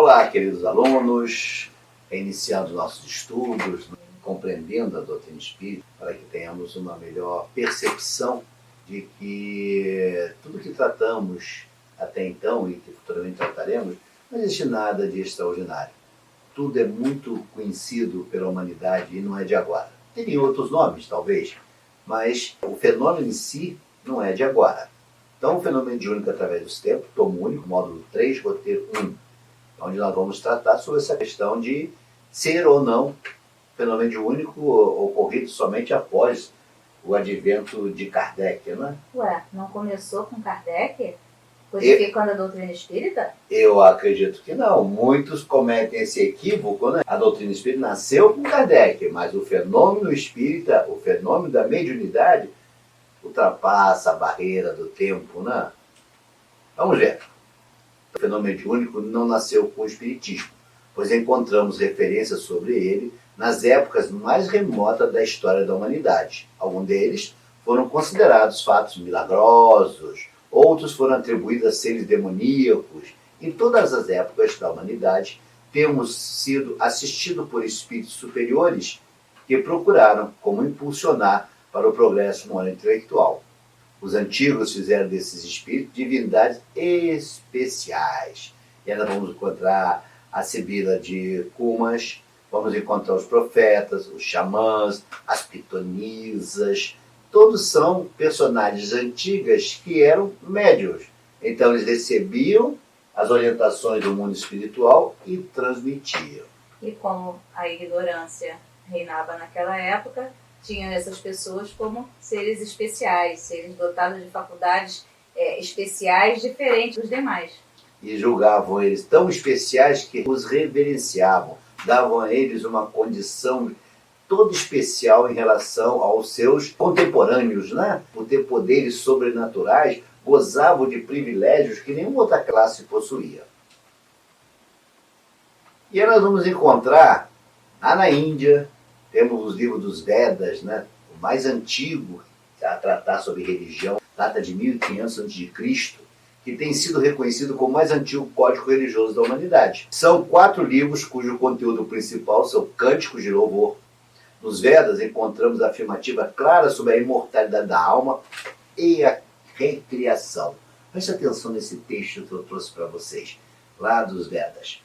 Olá, queridos alunos, iniciando nossos estudos, compreendendo a doutrina espírita, para que tenhamos uma melhor percepção de que tudo que tratamos até então e que futuramente trataremos, não existe nada de extraordinário. Tudo é muito conhecido pela humanidade e não é de agora. Teria outros nomes, talvez, mas o fenômeno em si não é de agora. Então, o fenômeno mediúnico através dos tempos, tomo único, módulo 3, roteiro 1, onde nós vamos tratar sobre essa questão de ser ou não fenômeno mediúnico ocorrido somente após o advento de Kardec, né? Ué, não começou com Kardec? Codificando a doutrina espírita? Eu acredito que não. Muitos cometem esse equívoco, né? A doutrina espírita nasceu com Kardec, mas o fenômeno espírita, o fenômeno da mediunidade, ultrapassa a barreira do tempo, né? Vamos ver. O fenômeno mediúnico não nasceu com o espiritismo, pois encontramos referências sobre ele nas épocas mais remotas da história da humanidade. Alguns deles foram considerados fatos milagrosos, outros foram atribuídos a seres demoníacos. Em todas as épocas da humanidade, temos sido assistidos por espíritos superiores que procuraram como impulsionar para o progresso moral intelectual. Os antigos fizeram desses espíritos divindades especiais. E ainda vamos encontrar a Sibila de Cumas, vamos encontrar os profetas, os xamãs, as pitonisas. Todos são personagens antigas que eram médiuns. Então eles recebiam as orientações do mundo espiritual e transmitiam. E como a ignorância reinava naquela época, tinham essas pessoas como seres especiais, seres dotados de faculdades especiais diferentes dos demais. E julgavam eles tão especiais que os reverenciavam, davam a eles uma condição toda especial em relação aos seus contemporâneos, né? Por ter poderes sobrenaturais, gozavam de privilégios que nenhuma outra classe possuía. E aí nós vamos encontrar, lá na Índia, temos os livros dos Vedas, né? O mais antigo a tratar sobre religião, data de 1500 a.C., que tem sido reconhecido como o mais antigo código religioso da humanidade. São 4 livros cujo conteúdo principal são cânticos de louvor. Nos Vedas encontramos a afirmativa clara sobre a imortalidade da alma e a recriação. Preste atenção nesse texto que eu trouxe para vocês, lá dos Vedas.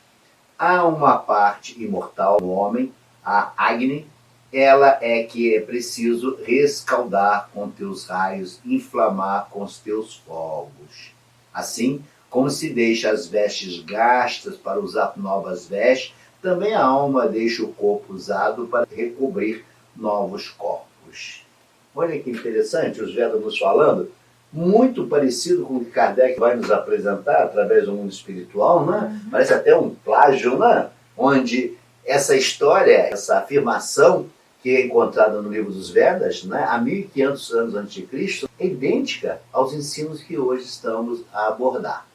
Há uma parte imortal do homem, a Agni. Ela é que é preciso rescaldar com teus raios, inflamar com os teus fogos. Assim como se deixa as vestes gastas para usar novas vestes, também a alma deixa o corpo usado para recobrir novos corpos. Olha que interessante, os Vedas nos falando, muito parecido com o que Kardec vai nos apresentar através do mundo espiritual, né? Parece até um plágio, né? Onde essa história, essa afirmação que é encontrada no livro dos Vedas, né, há 1500 anos antes de Cristo, é idêntica aos ensinos que hoje estamos a abordar.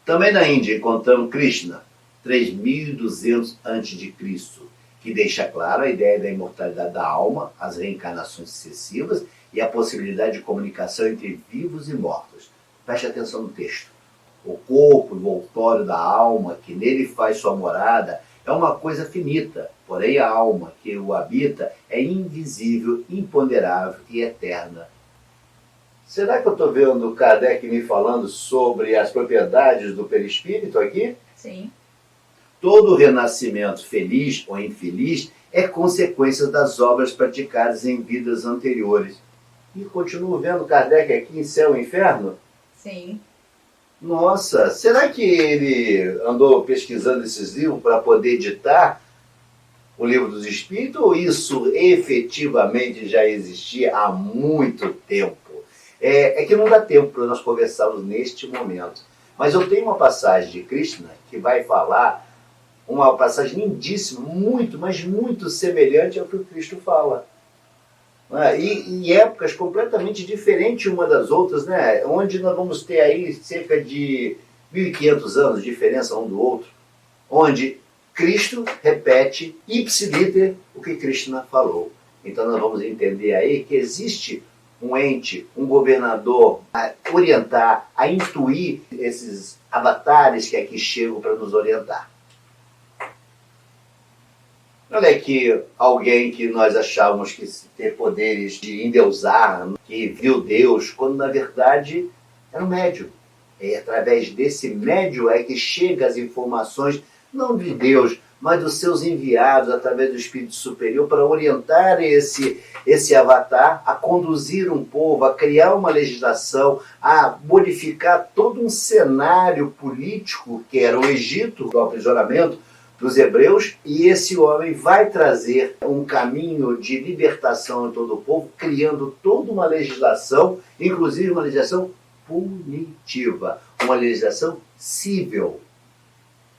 Também na Índia encontramos Krishna, 3200 a.C., que deixa clara a ideia da imortalidade da alma, as reencarnações sucessivas e a possibilidade de comunicação entre vivos e mortos. Preste atenção no texto. O corpo envoltório da alma, que nele faz sua morada, é uma coisa finita, porém a alma que o habita é invisível, imponderável e eterna. Será que eu estou vendo Kardec me falando sobre as propriedades do perispírito aqui? Sim. Todo renascimento, feliz ou infeliz, é consequência das obras praticadas em vidas anteriores. E continuo vendo Kardec aqui em Céu e Inferno? Sim. Nossa, será que ele andou pesquisando esses livros para poder editar o Livro dos Espíritos, ou isso efetivamente já existia há muito tempo? É que não dá tempo para nós conversarmos neste momento. Mas eu tenho uma passagem de Krishna que vai falar, uma passagem lindíssima, muito, mas muito semelhante ao que o Cristo fala. E épocas completamente diferentes uma das outras, né? Onde nós vamos ter aí cerca de 1500 anos de diferença um do outro, onde Cristo repete ipsiliter o que Krishna falou. Então nós vamos entender aí que existe um ente, um governador, a orientar, a intuir esses avatares que aqui chegam para nos orientar. Olha aqui alguém que nós achávamos que ter poderes de endeusar, que viu Deus, quando na verdade era um médium. É através desse médium é que chegam as informações, não de Deus, mas dos seus enviados, através do Espírito Superior, para orientar esse avatar a conduzir um povo, a criar uma legislação, a modificar todo um cenário político, que era o Egito, o aprisionamento dos hebreus, e esse homem vai trazer um caminho de libertação em todo o povo, criando toda uma legislação, inclusive uma legislação punitiva, uma legislação civil.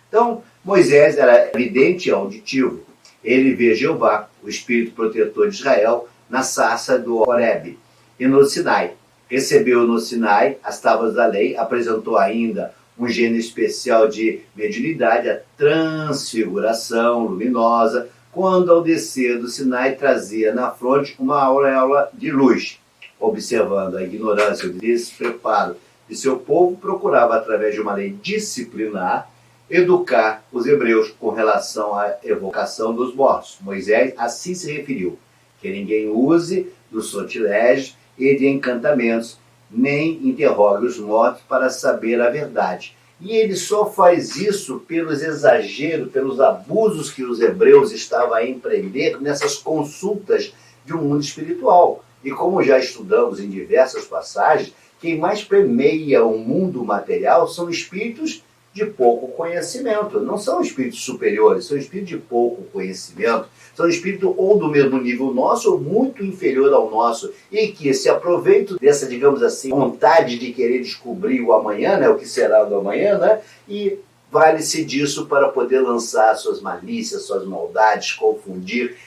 Então, Moisés era evidente e auditivo. Ele vê Jeová, o Espírito Protetor de Israel, na sarça do Horebe e no Sinai. Recebeu no Sinai as tábuas da lei, apresentou ainda um gênero especial de mediunidade, a transfiguração luminosa, quando ao descer do Sinai trazia na fronte uma auréola de luz. Observando a ignorância e o despreparo de seu povo, procurava, através de uma lei disciplinar, educar os hebreus com relação à evocação dos mortos. Moisés assim se referiu, que ninguém use dos sortilégios e de encantamentos, nem interrogue os mortos para saber a verdade. E ele só faz isso pelos exageros, pelos abusos que os hebreus estavam a empreender nessas consultas de um mundo espiritual. E como já estudamos em diversas passagens, quem mais permeia o mundo material são espíritos de pouco conhecimento. Não são espíritos superiores, são espíritos de pouco conhecimento. São espíritos ou do mesmo nível nosso ou muito inferior ao nosso, e que se aproveitam dessa, digamos assim, vontade de querer descobrir o amanhã, né, o que será do amanhã, né, e vale-se disso para poder lançar suas malícias, suas maldades, confundir,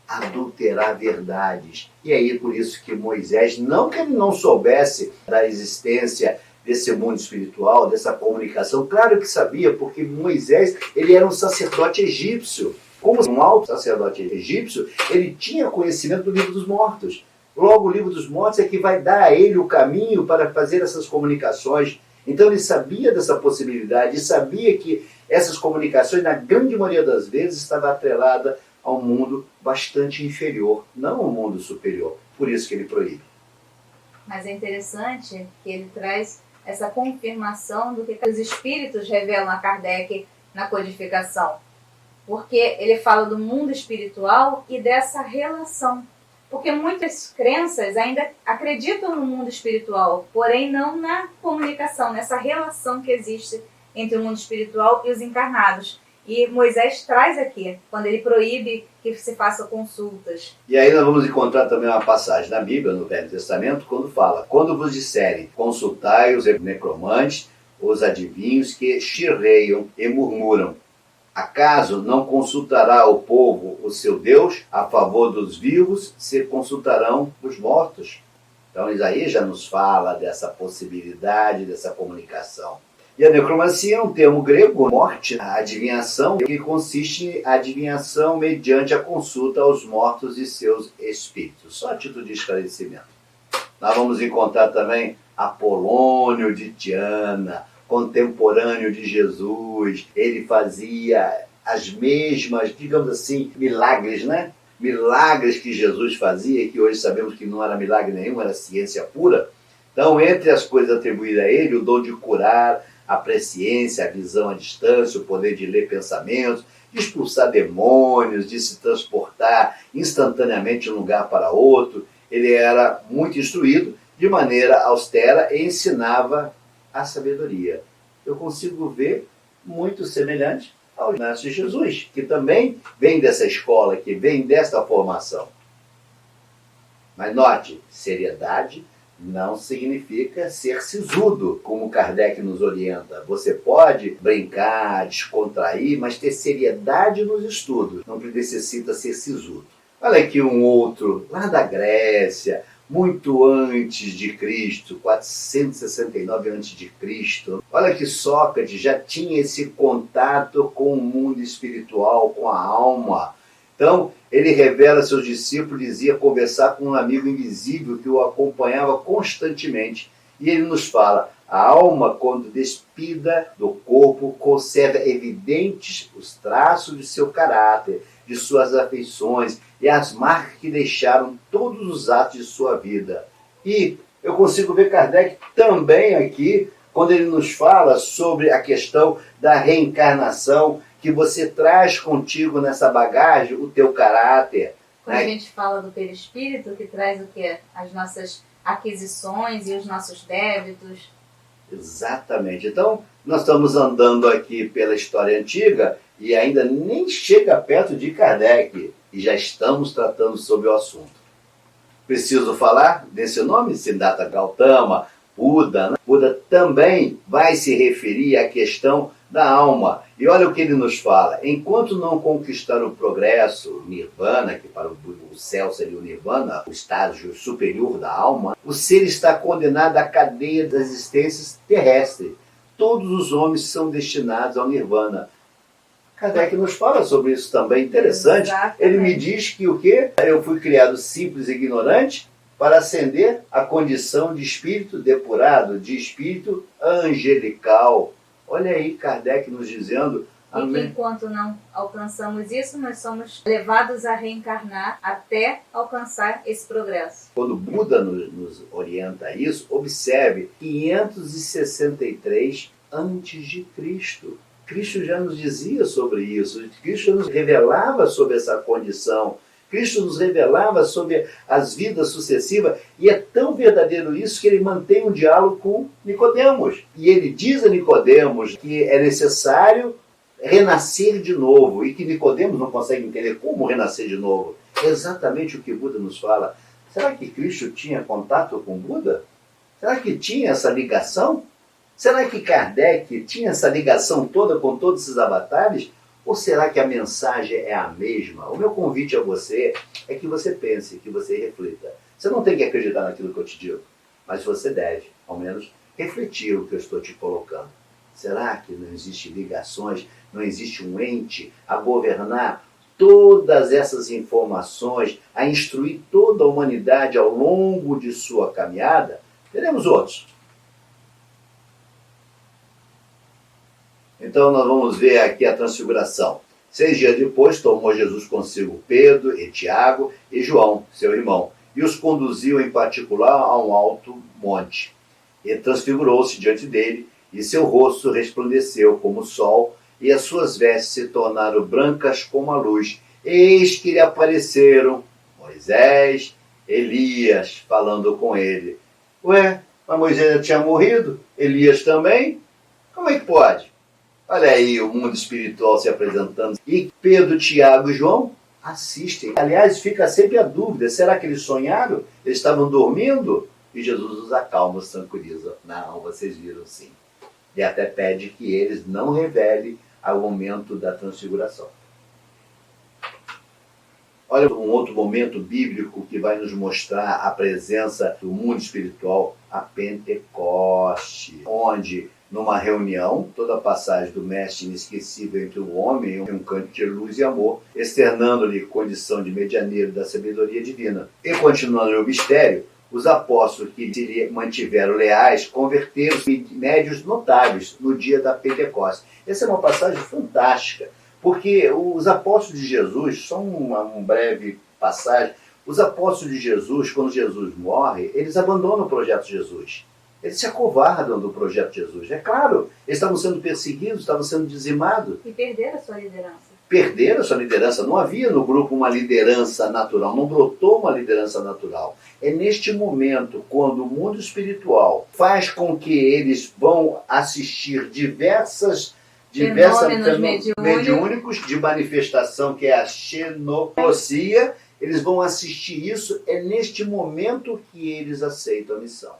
adulterar verdades. E aí por isso que Moisés, não que ele não soubesse da existência desse mundo espiritual, dessa comunicação, claro que sabia, porque Moisés, ele era um sacerdote egípcio. Como um alto sacerdote egípcio, ele tinha conhecimento do livro dos mortos. Logo, o livro dos mortos é que vai dar a ele o caminho para fazer essas comunicações. Então ele sabia dessa possibilidade e sabia que essas comunicações, na grande maioria das vezes, estavam atreladas a um mundo bastante inferior, não ao mundo superior. Por isso que ele proíbe. Mas é interessante que ele traz essa confirmação do que os espíritos revelam a Kardec na codificação. Porque ele fala do mundo espiritual e dessa relação. Porque muitas crenças ainda acreditam no mundo espiritual, porém não na comunicação, nessa relação que existe entre o mundo espiritual e os encarnados. E Moisés traz aqui, quando ele proíbe que se façam consultas. E aí nós vamos encontrar também uma passagem na Bíblia, no Velho Testamento, quando fala: quando vos disserem, consultai os necromantes, os adivinhos que chirreiam e murmuram. Acaso não consultará o povo o seu Deus a favor dos vivos, se consultarão os mortos? Então Isaías já nos fala dessa possibilidade, dessa comunicação. E a necromancia é um termo grego, morte, a adivinhação, que consiste em adivinhação mediante a consulta aos mortos e seus espíritos. Só a título de esclarecimento. Nós vamos encontrar também Apolônio de Tiana, contemporâneo de Jesus. Ele fazia as mesmas, digamos assim, milagres, né? Milagres que Jesus fazia, que hoje sabemos que não era milagre nenhum, era ciência pura. Então, entre as coisas atribuídas a ele, o dom de curar, a presciência, a visão à distância, o poder de ler pensamentos, de expulsar demônios, de se transportar instantaneamente de um lugar para outro. Ele era muito instruído, de maneira austera, e ensinava a sabedoria. Eu consigo ver muito semelhante ao Inácio de Jesus, que também vem dessa escola, que vem dessa formação. Mas note, seriedade não significa ser sisudo, como Kardec nos orienta. Você pode brincar, descontrair, mas ter seriedade nos estudos. Não necessita ser sisudo. Olha aqui um outro, lá da Grécia, muito antes de Cristo, 469 antes de Cristo. Olha que Sócrates já tinha esse contato com o mundo espiritual, com a alma. Então, ele revela a seus discípulos, dizia conversar com um amigo invisível que o acompanhava constantemente. E ele nos fala, a alma, quando despida do corpo, conserva evidentes os traços de seu caráter, de suas afeições e as marcas que deixaram todos os atos de sua vida. E eu consigo ver Kardec também aqui, quando ele nos fala sobre a questão da reencarnação, que você traz contigo nessa bagagem o teu caráter. Quando a gente fala do perispírito, que traz o quê? As nossas aquisições e os nossos débitos. Exatamente. Então, nós estamos andando aqui pela história antiga e ainda nem chega perto de Kardec e já estamos tratando sobre o assunto. Preciso falar desse nome? Siddhartha Gautama, Buda. Né? Buda também vai se referir à questão da alma. E olha o que ele nos fala. Enquanto não conquistar o progresso, o nirvana, que para o céu seria o nirvana, o estágio superior da alma, o ser está condenado à cadeia das existências terrestres. Todos os homens são destinados ao nirvana. Kardec nos fala sobre isso também, interessante. Exatamente. Ele me diz que o quê? Eu fui criado simples e ignorante para ascender à condição de espírito depurado, de espírito angelical. Olha aí Kardec nos dizendo... E que enquanto não alcançamos isso, nós somos levados a reencarnar até alcançar esse progresso. Quando Buda nos orienta a isso, observe, 563 antes de Cristo. Cristo já nos dizia sobre isso, Cristo nos revelava sobre essa condição, Cristo nos revelava sobre as vidas sucessivas, e é tão verdadeiro isso que ele mantém um diálogo com Nicodemos. E ele diz a Nicodemos que é necessário renascer de novo, e que Nicodemos não consegue entender como renascer de novo. É exatamente o que Buda nos fala. Será que Cristo tinha contato com Buda? Será que tinha essa ligação? Será que Kardec tinha essa ligação toda com todos esses avatares? Ou será que a mensagem é a mesma? O meu convite a você é que você pense, que você reflita. Você não tem que acreditar naquilo que eu te digo, mas você deve, ao menos, refletir o que eu estou te colocando. Será que não existe ligações, não existe um ente a governar todas essas informações, a instruir toda a humanidade ao longo de sua caminhada? Teremos outros. Então nós vamos ver aqui a transfiguração. 6 dias depois tomou Jesus consigo Pedro e Tiago e João, seu irmão, e os conduziu em particular a um alto monte. E transfigurou-se diante dele, e seu rosto resplandeceu como o sol, e as suas vestes se tornaram brancas como a luz. Eis que lhe apareceram Moisés, Elias, falando com ele. Ué, mas Moisés já tinha morrido? Elias também? Como é que pode? Olha aí o mundo espiritual se apresentando. E Pedro, Tiago e João assistem. Aliás, fica sempre a dúvida, será que eles sonharam? Eles estavam dormindo? E Jesus os acalma, os tranquiliza. Não, vocês viram sim. E até pede que eles não revelem ao momento da transfiguração. Olha um outro momento bíblico que vai nos mostrar a presença do mundo espiritual, a Pentecoste, onde, numa reunião, toda a passagem do mestre inesquecível entre o homem, um canto de luz e amor, externando-lhe condição de medianeiro da sabedoria divina. E continuando o mistério, os apóstolos que se mantiveram leais converteram-se em médios notáveis no dia da Pentecostes. Essa é uma passagem fantástica, porque os apóstolos de Jesus, só uma breve passagem, os apóstolos de Jesus, quando Jesus morre, eles abandonam o projeto de Jesus. Eles se acovardam do projeto de Jesus. É claro, eles estavam sendo perseguidos, estavam sendo dizimados. E perderam a sua liderança. Perderam a sua liderança. Não havia no grupo uma liderança natural, não brotou uma liderança natural. É neste momento, quando o mundo espiritual faz com que eles vão assistir diversos mediúnicos de manifestação, que é a xenopsia, eles vão assistir isso, é neste momento que eles aceitam a missão.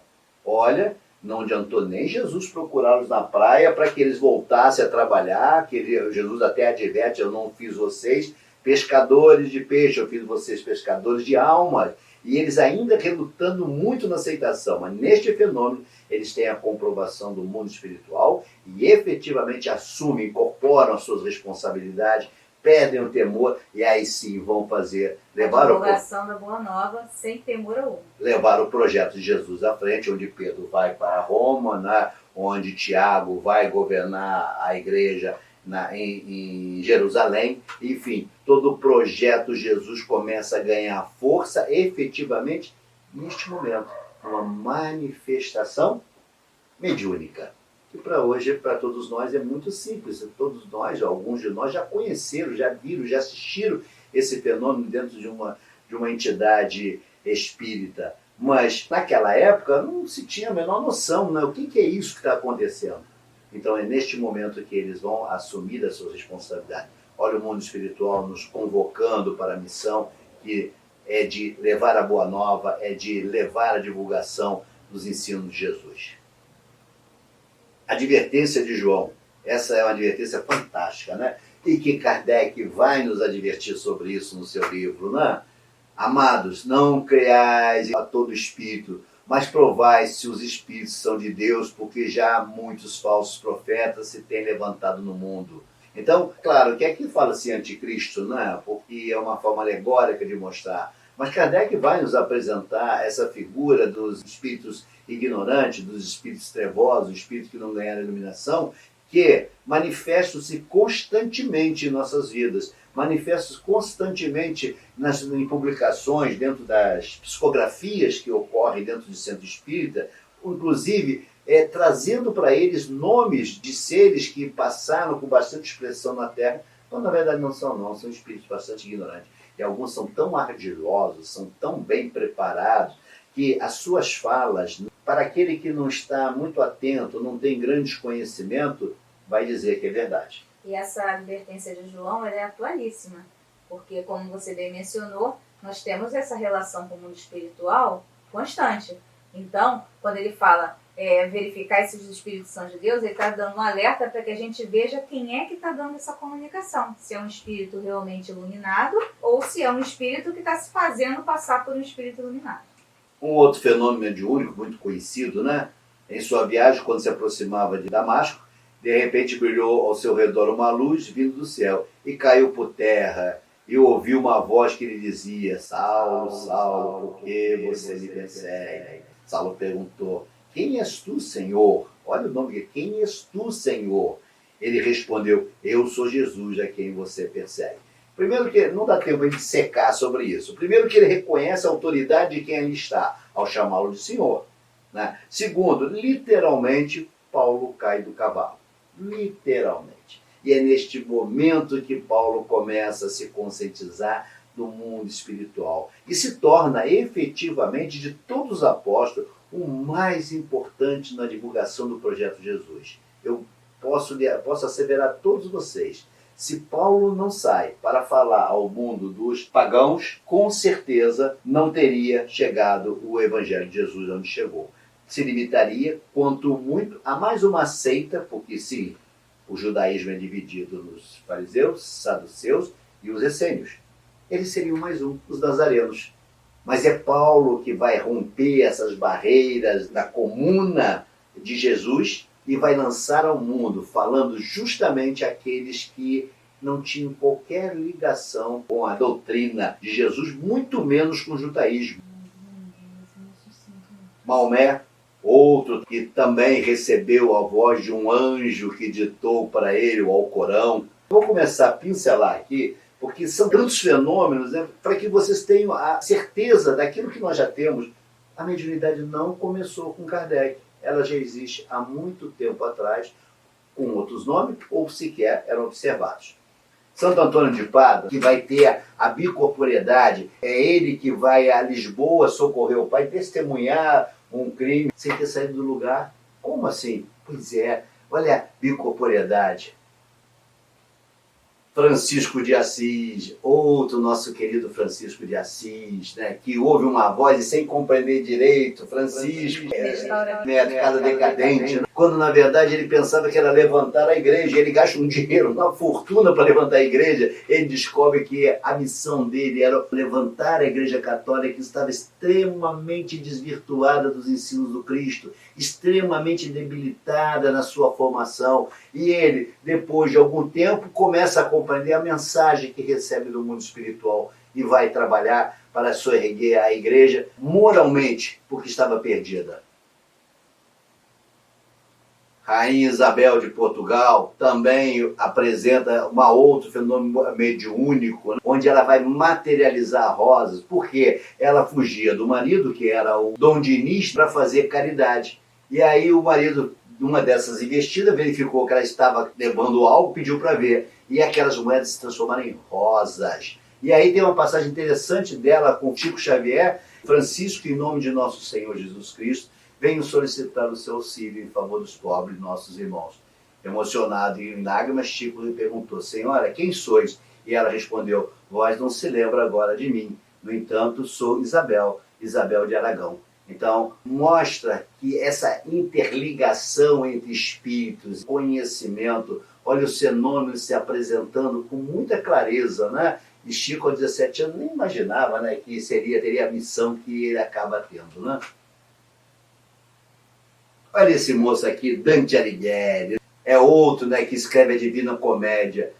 Olha, não adiantou nem Jesus procurá-los na praia para que eles voltassem a trabalhar, que Jesus até adverte, eu não fiz vocês pescadores de peixe, eu fiz vocês pescadores de almas. E eles ainda relutando muito na aceitação, mas neste fenômeno eles têm a comprovação do mundo espiritual e efetivamente assumem, incorporam as suas responsabilidades, perdem o temor e aí sim vão fazer, A levar divulgação da Boa Nova sem temor algum. levar o projeto de Jesus à frente, onde Pedro vai para Roma, né? Onde Tiago vai governar a igreja em Jerusalém. Enfim, todo o projeto Jesus começa a ganhar força efetivamente neste momento. Uma manifestação mediúnica. Que para hoje, para todos nós, é muito simples. Todos nós, alguns de nós já conheceram, já viram, já assistiram esse fenômeno dentro de uma entidade espírita. Mas naquela época não se tinha a menor noção, né? O que é isso que está acontecendo? Então é neste momento que eles vão assumir a sua responsabilidade. Olha o mundo espiritual nos convocando para a missão que é de levar a boa nova, é de levar a divulgação dos ensinos de Jesus. Advertência de João. Essa é uma advertência fantástica, né? E que Kardec vai nos advertir sobre isso no seu livro, né? Amados, não creais a todo espírito, mas provai se os espíritos são de Deus, porque já muitos falsos profetas se têm levantado no mundo. Então, claro, que aqui fala-se anticristo, né? Porque é uma forma alegórica de mostrar. Mas Kardec vai nos apresentar essa figura dos espíritos ignorantes, dos espíritos trevosos, dos espíritos que não ganharam iluminação, que manifestam-se constantemente em nossas vidas, manifestam-se constantemente em publicações, dentro das psicografias que ocorrem dentro do centro espírita, inclusive trazendo para eles nomes de seres que passaram com bastante expressão na Terra, quando na verdade não, são espíritos bastante ignorantes. E alguns são tão ardilosos, são tão bem preparados, que as suas falas, para aquele que não está muito atento, não tem grandes conhecimentos, vai dizer que é verdade. E essa advertência de João ela é atualíssima, porque, como você bem mencionou, nós temos essa relação com o mundo espiritual constante. Então, quando ele fala verificar se os espíritos são de Deus, ele está dando um alerta para que a gente veja quem é que está dando essa comunicação. Se é um espírito realmente iluminado ou se é um espírito que está se fazendo passar por um espírito iluminado. Um outro fenômeno mediúnico muito conhecido, né? Em sua viagem, quando se aproximava de Damasco, de repente brilhou ao seu redor uma luz vindo do céu e caiu por terra e ouviu uma voz que lhe dizia: Saulo, Saulo, por que você me persegue? Saulo perguntou: quem és tu, Senhor? Olha o nome, quem és tu, Senhor? Ele respondeu: eu sou Jesus a quem você persegue. Primeiro que não dá tempo de secar sobre isso. Primeiro que ele reconhece a autoridade de quem ali está, ao chamá-lo de Senhor. Né? Segundo, literalmente, Paulo cai do cavalo. Literalmente. E é neste momento que Paulo começa a se conscientizar do mundo espiritual. E se torna efetivamente, de todos os apóstolos, o mais importante na divulgação do projeto Jesus. Eu posso asseverar a todos vocês. Se Paulo não sai para falar ao mundo dos pagãos, com certeza não teria chegado o Evangelho de Jesus onde chegou. Se limitaria, quanto muito, a mais uma seita, porque sim, o judaísmo é dividido nos fariseus, saduceus e os essênios. Eles seriam mais um, os nazarenos. Mas é Paulo que vai romper essas barreiras da comuna de Jesus e vai lançar ao mundo, falando justamente àqueles que não tinham qualquer ligação com a doutrina de Jesus, muito menos com o judaísmo. Maomé, outro que também recebeu a voz de um anjo que ditou para ele o Alcorão. Vou começar a pincelar aqui, porque são tantos fenômenos, né, para que vocês tenham a certeza daquilo que nós já temos. A mediunidade não começou com Kardec. Ela já existe há muito tempo atrás, com outros nomes, ou sequer eram observados. Santo Antônio de Pádua, que vai ter a bicorporeidade, é ele que vai a Lisboa socorrer o pai, testemunhar um crime sem ter saído do lugar. Como assim? Pois é, olha a bicorporeidade. Francisco de Assis, outro nosso querido Francisco de Assis, né, que ouve uma voz e sem compreender direito, Francisco, mercado decadente, né? Quando na verdade ele pensava que era levantar a igreja, ele gasta um dinheiro, uma fortuna para levantar a igreja, ele descobre que a missão dele era levantar a igreja católica, que estava extremamente desvirtuada dos ensinos do Cristo, extremamente debilitada na sua formação, E ele, depois de algum tempo, começa a compreender a mensagem que recebe do mundo espiritual e vai trabalhar para soerguer a igreja moralmente, porque estava perdida. Rainha Isabel de Portugal também apresenta um outro fenômeno mediúnico, onde ela vai materializar rosas, porque ela fugia do marido, que era o Dom Dinis, para fazer caridade. E aí o marido, numa dessas investidas, verificou que ela estava levando algo, pediu para ver. E aquelas moedas se transformaram em rosas. E aí tem uma passagem interessante dela com Chico Xavier: Francisco, em nome de nosso Senhor Jesus Cristo, venho solicitar o seu auxílio em favor dos pobres, nossos irmãos. Emocionado e em lágrimas, Chico lhe perguntou: Senhora, quem sois? E ela respondeu: vós não se lembra agora de mim. No entanto, sou Isabel, Isabel de Aragão. Então, mostra que essa interligação entre espíritos, conhecimento, olha os fenômenos se apresentando com muita clareza, né? E Chico, aos 17 anos, nem imaginava, né, que teria a missão que ele acaba tendo, né? Olha esse moço aqui, Dante Alighieri, é outro, né, que escreve a Divina Comédia.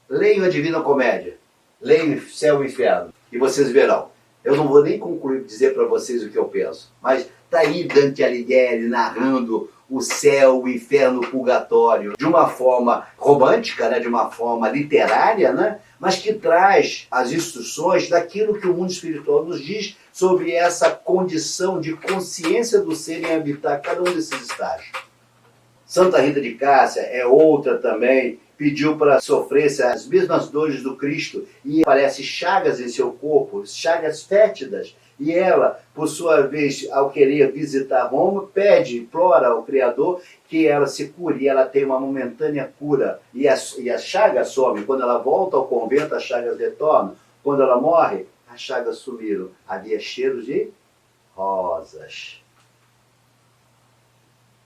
Leiam a Divina Comédia, leiam Céu e Inferno, e vocês verão. Eu não vou nem concluir dizer para vocês o que eu penso, mas está aí Dante Alighieri narrando o céu, o inferno, o purgatório, de uma forma romântica, né, de uma forma literária, né, mas que traz as instruções daquilo que o mundo espiritual nos diz sobre essa condição de consciência do ser em habitar cada um desses estágios. Santa Rita de Cássia é outra também, pediu para sofrer as mesmas dores do Cristo e aparece chagas em seu corpo, chagas fétidas. E ela, por sua vez, ao querer visitar Roma, implora ao Criador que ela se cure, e ela tem uma momentânea cura. E a chaga some. Quando ela volta ao convento, as chagas retornam. Quando ela morre, as chagas sumiram. Havia cheiro de rosas.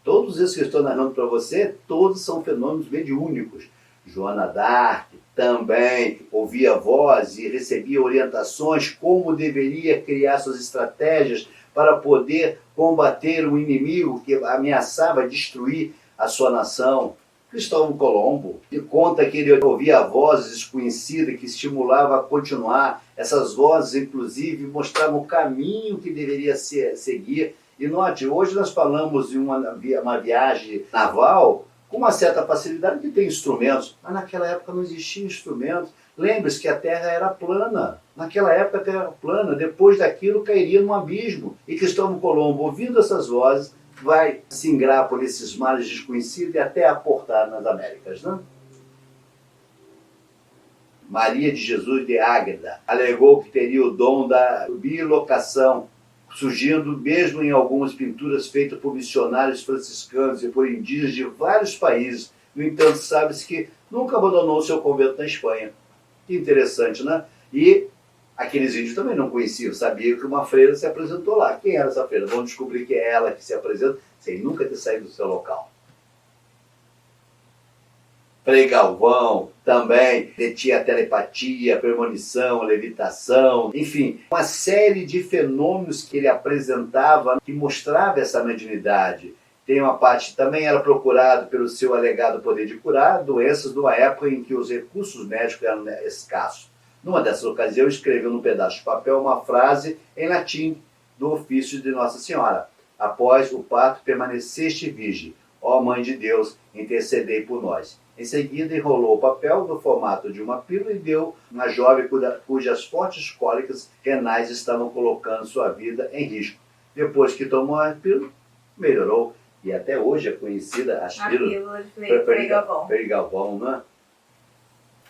Todos esses que eu estou narrando para você, todos são fenômenos mediúnicos. Joana d'Arc também ouvia voz e recebia orientações como deveria criar suas estratégias para poder combater o inimigo que ameaçava destruir a sua nação. Cristóvão Colombo conta que ele ouvia vozes desconhecidas que estimulavam a continuar. Essas vozes, inclusive, mostravam o caminho que deveria seguir. E note, hoje nós falamos de uma viagem naval com uma certa facilidade, que tem instrumentos, mas naquela época não existiam instrumentos. Lembre-se que a Terra era plana. Naquela época a Terra era plana, depois daquilo cairia num abismo. E Cristóvão Colombo, ouvindo essas vozes, vai se ingrar por esses mares desconhecidos e até aportar nas Américas, né? Maria de Jesus de Águeda alegou que teria o dom da bilocação, surgindo mesmo em algumas pinturas feitas por missionários franciscanos e por indígenas de vários países. No entanto, sabe-se que nunca abandonou seu convento na Espanha. Que interessante, né? E aqueles índios também não conheciam, sabiam que uma freira se apresentou lá. Quem era essa freira? Vamos descobrir que é ela que se apresenta, sem nunca ter saído do seu local. Frei Galvão também detinha telepatia, premonição, levitação, enfim, uma série de fenômenos que ele apresentava que mostrava essa mediunidade. Tem uma parte, também era procurado pelo seu alegado poder de curar doenças numa época em que os recursos médicos eram escassos. Numa dessas ocasiões, escreveu num pedaço de papel uma frase em latim do ofício de Nossa Senhora: após o parto permaneceste virgem, ó Mãe de Deus, intercedei por nós. Em seguida, enrolou o papel no formato de uma pílula e deu uma jovem cujas fortes cólicas renais estavam colocando sua vida em risco. Depois que tomou a pílula, melhorou. E até hoje é conhecida a pílula de Frei Galvão. Frei Galvão, né?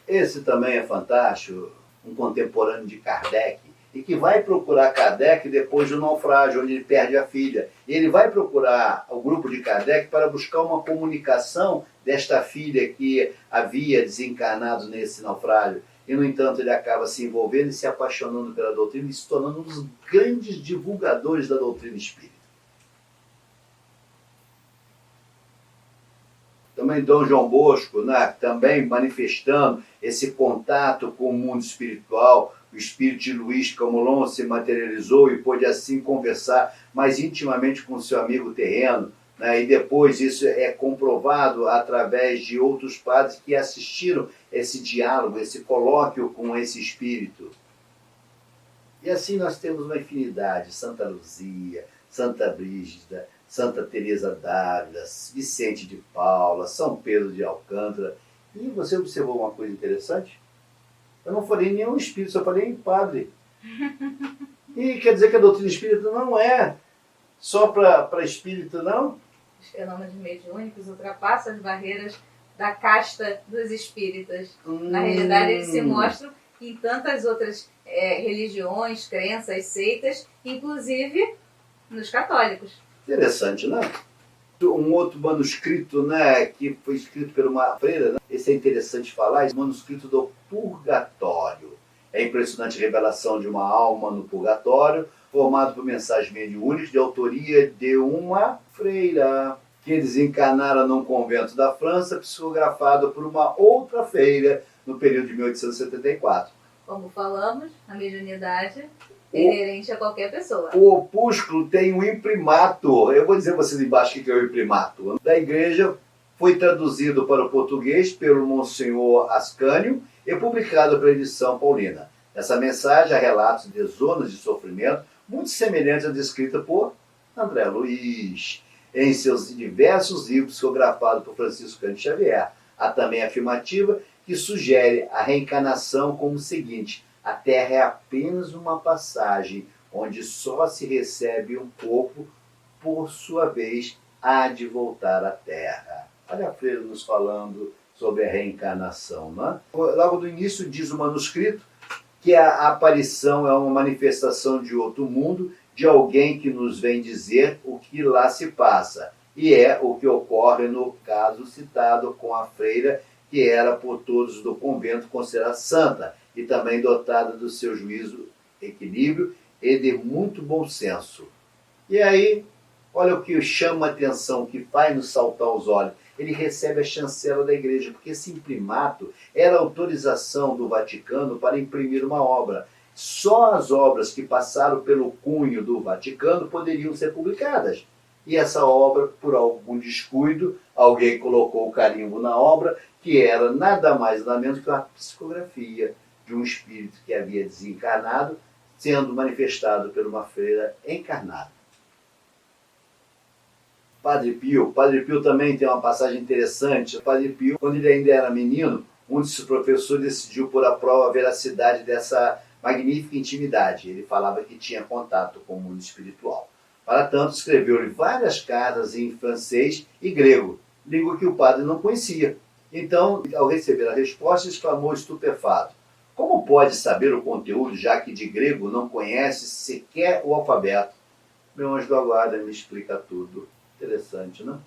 Esse também é fantástico, um contemporâneo de Kardec, e que vai procurar Kardec depois do naufrágio, onde ele perde a filha. Ele vai procurar o grupo de Kardec para buscar uma comunicação desta filha que havia desencarnado nesse naufrágio. E, no entanto, ele acaba se envolvendo e se apaixonando pela doutrina e se tornando um dos grandes divulgadores da doutrina espírita. Também Dom João Bosco, né, também manifestando esse contato com o mundo espiritual. O espírito de Luís Camolon se materializou e pôde assim conversar mais intimamente com seu amigo terreno. né? E depois isso é comprovado através de outros padres que assistiram esse diálogo, esse colóquio com esse espírito. E assim nós temos uma infinidade: Santa Luzia, Santa Brígida, Santa Teresa d'Ávila, Vicente de Paula, São Pedro de Alcântara. E você observou uma coisa interessante? Eu não falei nenhum espírito, só falei em padre. E quer dizer que a doutrina espírita não é só para espírito, não? Os fenômenos mediúnicos ultrapassam as barreiras da casta dos espíritas. Na realidade, eles se mostram em tantas outras religiões, crenças, seitas, inclusive nos católicos. Interessante, né? Um outro manuscrito, né, que foi escrito por uma freira, né? Esse é interessante falar, esse manuscrito do Purgatório. É a impressionante revelação de uma alma no purgatório, formado por mensagens mediúnicas de autoria de uma freira, que desencarnara num convento da França, psicografado por uma outra freira no período de 1874. Como falamos, a mediunidade é inerente a qualquer pessoa. O opúsculo tem um imprimato. Eu vou dizer a vocês embaixo o que é o imprimato. Da igreja foi traduzido para o português pelo Monsenhor Ascânio e publicado pela edição paulina. Essa mensagem há relatos de zonas de sofrimento muito semelhantes à descrita por André Luiz em seus diversos livros psicografados por Francisco Cândido Xavier. Há também a afirmativa que sugere a reencarnação como o seguinte: a Terra é apenas uma passagem onde só se recebe um corpo, por sua vez, há de voltar à Terra. Olha a freira nos falando sobre a reencarnação, né? Logo do início diz o manuscrito que a aparição é uma manifestação de outro mundo, de alguém que nos vem dizer o que lá se passa. E é o que ocorre no caso citado com a freira, que era por todos do convento considerada santa e também dotada do seu juízo, equilíbrio e de muito bom senso. E aí, olha o que chama a atenção, que faz nos saltar os olhos. Ele recebe a chancela da igreja, porque esse imprimato era a autorização do Vaticano para imprimir uma obra. Só as obras que passaram pelo cunho do Vaticano poderiam ser publicadas. E essa obra, por algum descuido, alguém colocou o carimbo na obra, que era nada mais nada menos que uma psicografia de um espírito que havia desencarnado, sendo manifestado por uma freira encarnada. Padre Pio também tem uma passagem interessante. O Padre Pio, quando ele ainda era menino, um de seus professores decidiu pôr à prova a veracidade dessa magnífica intimidade. Ele falava que tinha contato com o mundo espiritual. Para tanto, escreveu-lhe várias cartas em francês e grego, língua que o padre não conhecia. Então, ao receber a resposta, exclamou estupefato: como pode saber o conteúdo, já que de grego não conhece sequer o alfabeto? Meu anjo da guarda me explica tudo. Interessante, né?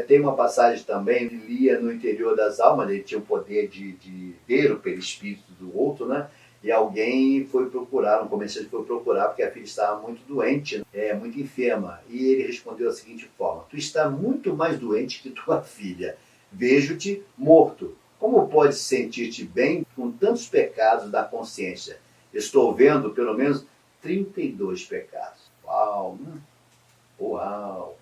Tem uma passagem também, ele lia no interior das almas, ele tinha o poder de ver o perispírito do outro, né? E alguém foi procurar, um comerciante foi procurar, porque a filha estava muito doente, muito enferma. E ele respondeu da seguinte forma: tu está muito mais doente que tua filha. Vejo-te morto. Como podes sentir-te bem com tantos pecados da consciência? Estou vendo pelo menos 32 pecados. Uau! Uau!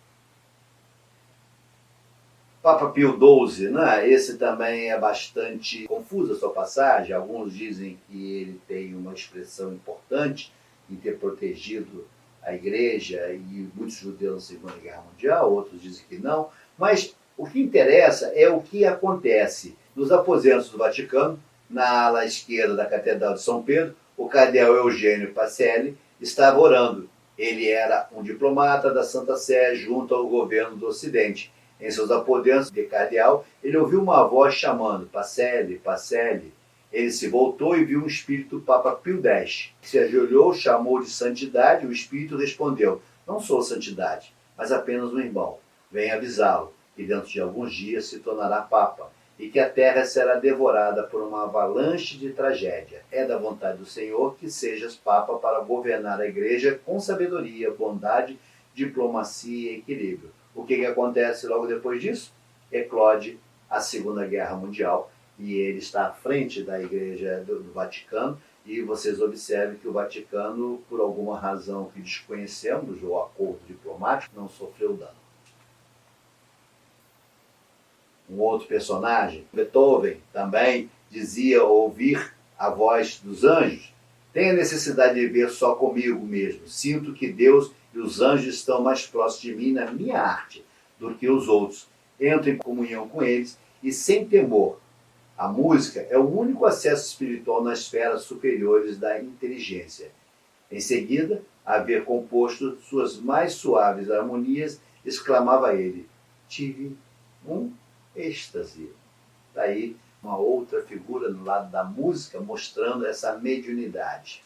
Papa Pio XII, né? Esse também é bastante confuso a sua passagem. Alguns dizem que ele tem uma expressão importante em ter protegido a igreja e muitos judeus na Segunda Guerra Mundial, outros dizem que não. Mas o que interessa é o que acontece nos aposentos do Vaticano. Na ala esquerda da Catedral de São Pedro, o cardeal Eugênio Pacelli estava orando. Ele era um diplomata da Santa Sé junto ao governo do Ocidente. Em seus aposentos de cardeal, ele ouviu uma voz chamando: Pacelli, Pacelli. Ele se voltou e viu um espírito do Papa Pio X. Se ajoelhou, chamou de santidade. O espírito respondeu: não sou santidade, mas apenas um irmão. Venha avisá-lo que dentro de alguns dias se tornará Papa e que a terra será devorada por uma avalanche de tragédia. É da vontade do Senhor que sejas Papa para governar a igreja com sabedoria, bondade, diplomacia e equilíbrio. O que acontece logo depois disso? Eclode a Segunda Guerra Mundial e ele está à frente da Igreja do Vaticano. E vocês observem que o Vaticano, por alguma razão que desconhecemos, o acordo diplomático, não sofreu dano. um outro personagem. Beethoven também dizia ouvir a voz dos anjos. Tenho a necessidade de viver só comigo mesmo. Sinto que Deus e os anjos estão mais próximos de mim na minha arte do que os outros. Entro em comunhão com eles e sem temor. A música é o único acesso espiritual nas esferas superiores da inteligência. Em seguida, haver composto suas mais suaves harmonias, exclamava ele: tive um êxtase. Daí uma outra figura no lado da música mostrando essa mediunidade.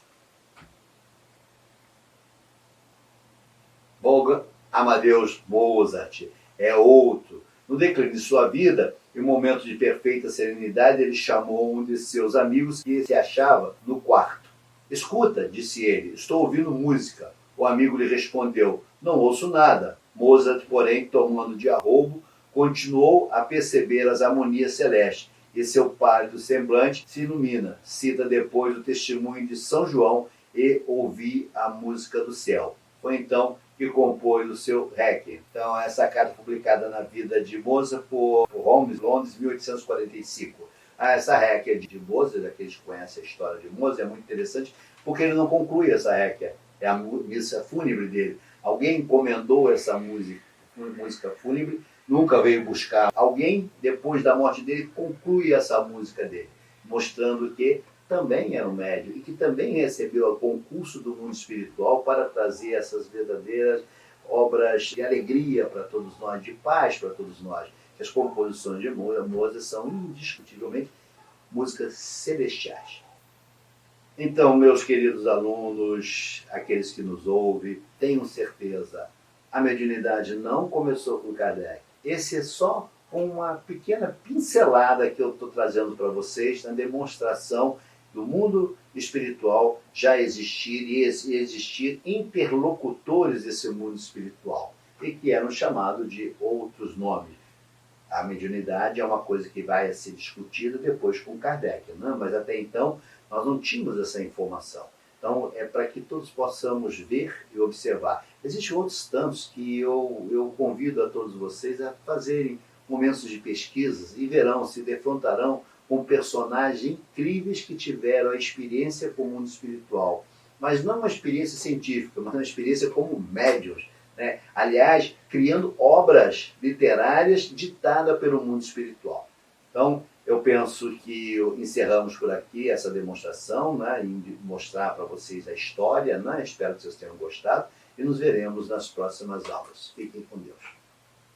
Wolfgang Amadeus Mozart é outro. No declínio de sua vida, em um momento de perfeita serenidade, ele chamou um de seus amigos que se achava no quarto. Escuta, disse ele, estou ouvindo música. O amigo lhe respondeu, não ouço nada. Mozart, porém, tomando de arroubo, continuou a perceber as harmonias celestes e seu pálido semblante se ilumina. Cita depois o testemunho de São João e ouvi a música do céu. Foi então que compôs o seu Requiem. Então, essa carta publicada na vida de Mozart por Holmes, Londres, 1845. Essa Requiem de Mozart, aqueles que conhecem a história de Mozart, é muito interessante, porque ele não conclui essa Requiem. É a missa fúnebre dele. Alguém encomendou essa música fúnebre, nunca veio buscar. Alguém, depois da morte dele, conclui essa música dele, mostrando que também era um médium e que também recebeu o concurso do mundo espiritual para trazer essas verdadeiras obras de alegria para todos nós, de paz para todos nós. As composições de Mozart são indiscutivelmente músicas celestiais. Então, meus queridos alunos, aqueles que nos ouvem, tenham certeza, a mediunidade não começou com Kardec. Esse é só uma pequena pincelada que eu estou trazendo para vocês na demonstração do mundo espiritual já existir e existir interlocutores desse mundo espiritual e que eram chamados de outros nomes. A mediunidade é uma coisa que vai ser discutida depois com Kardec, não? Mas até então nós não tínhamos essa informação. Então é para que todos possamos ver e observar. Existem outros tantos que eu convido a todos vocês a fazerem momentos de pesquisas e verão, se defrontarão com personagens incríveis que tiveram a experiência com o mundo espiritual. Mas não uma experiência científica, mas uma experiência como médiuns, né? Aliás, criando obras literárias ditadas pelo mundo espiritual. Então, eu penso que encerramos por aqui essa demonstração, né, e mostrar para vocês a história, né? Espero que vocês tenham gostado e nos veremos nas próximas aulas. Fiquem com Deus.